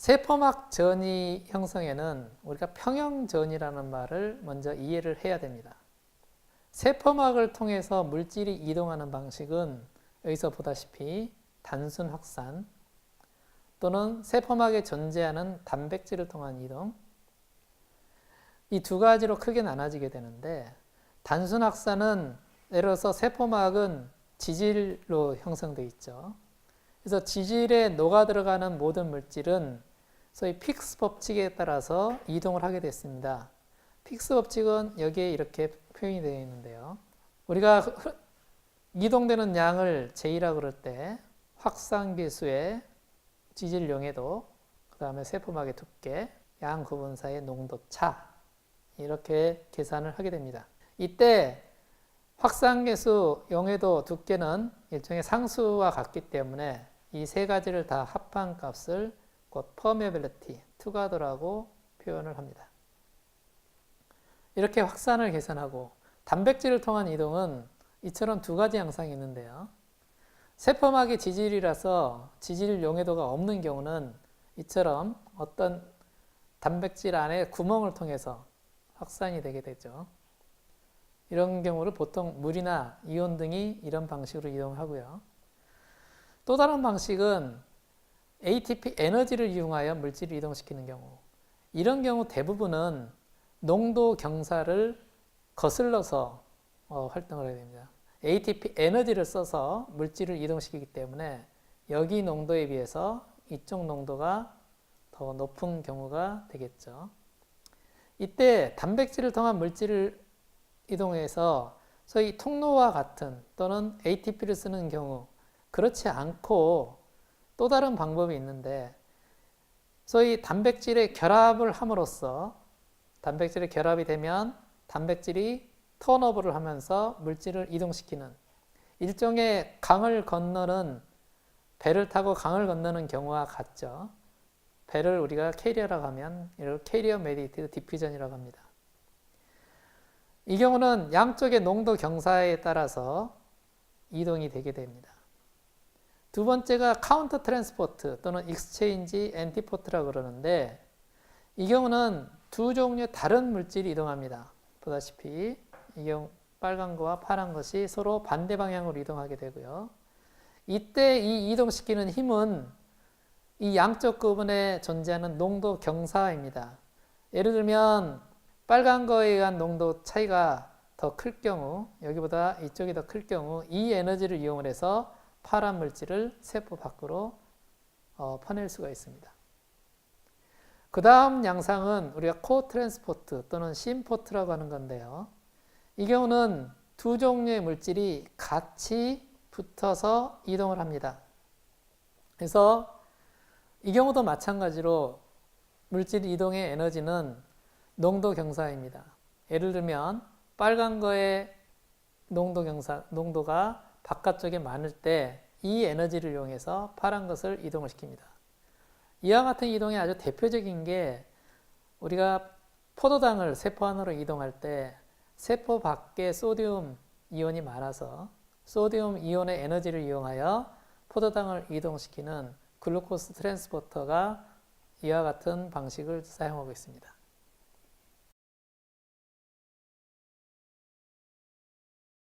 세포막 전이 형성에는 우리가 평형전이라는 말을 먼저 이해를 해야 됩니다. 세포막을 통해서 물질이 이동하는 방식은 여기서 보다시피 단순 확산 또는 세포막에 존재하는 단백질을 통한 이동, 이 두 가지로 크게 나눠지게 되는데, 단순 확산은 예를 들어서 세포막은 지질로 형성되어 있죠. 그래서 지질에 녹아 들어가는 모든 물질은 소위 픽스 법칙에 따라서 이동을 하게 됐습니다. 픽스 법칙은 여기에 이렇게 표현이 되어 있는데요. 우리가 이동되는 양을 J라고 그럴 때 확산계수의 지질 용해도, 그 다음에 세포막의 두께, 양 구분사의 농도 차, 이렇게 계산을 하게 됩니다. 이때 확산계수, 용해도, 두께는 일종의 상수와 같기 때문에 이 세 가지를 다 합한 값을 곧 permeability, 투과도라고 표현을 합니다. 이렇게 확산을 계산하고, 단백질을 통한 이동은 이처럼 두 가지 양상이 있는데요. 세포막이 지질이라서 지질 용해도가 없는 경우는 이처럼 어떤 단백질 안에 구멍을 통해서 확산이 되게 되죠. 이런 경우를 보통 물이나 이온 등이 이런 방식으로 이동하고요. 또 다른 방식은 ATP 에너지를 이용하여 물질을 이동시키는 경우, 이런 경우 대부분은 농도 경사를 거슬러서 활동을 해야 됩니다. ATP 에너지를 써서 물질을 이동시키기 때문에 여기 농도에 비해서 이쪽 농도가 더 높은 경우가 되겠죠. 이때 단백질을 통한 물질을 이동해서 소위 통로와 같은 또는 ATP를 쓰는 경우, 그렇지 않고 또 다른 방법이 있는데, 소위 단백질의 결합을 함으로써 단백질의 결합이 되면 단백질이 턴오버를 하면서 물질을 이동시키는, 일종의 강을 건너는, 배를 타고 강을 건너는 경우와 같죠. 배를 우리가 캐리어라고 하면 이걸 캐리어 메디테이트 디퓨전이라고 합니다. 이 경우는 양쪽의 농도 경사에 따라서 이동이 되게 됩니다. 두 번째가 카운터 트랜스포트 또는 익스체인지 엔티포트라고 그러는데, 이 경우는 두 종류의 다른 물질이 이동합니다. 보다시피 이 경우 빨간 거와 파란 것이 서로 반대 방향으로 이동하게 되고요. 이때 이 이동시키는 힘은 이 양쪽 부분에 존재하는 농도 경사입니다. 예를 들면 빨간 거에 의한 농도 차이가 더 클 경우, 여기보다 이쪽이 더 클 경우 이 에너지를 이용을 해서 파란 물질을 세포 밖으로 퍼낼 수가 있습니다. 그 다음 양상은 우리가 코트랜스포트 또는 심포트라고 하는 건데요. 이 경우는 두 종류의 물질이 같이 붙어서 이동을 합니다. 그래서 이 경우도 마찬가지로 물질 이동의 에너지는 농도 경사입니다. 예를 들면 빨간 거의 농도 경사, 농도가 바깥쪽에 많을 때 이 에너지를 이용해서 파란 것을 이동을 시킵니다. 이와 같은 이동이 아주 대표적인 게, 우리가 포도당을 세포 안으로 이동할 때 세포 밖에 소듐 이온이 많아서 소듐 이온의 에너지를 이용하여 포도당을 이동시키는 글루코스 트랜스포터가 이와 같은 방식을 사용하고 있습니다.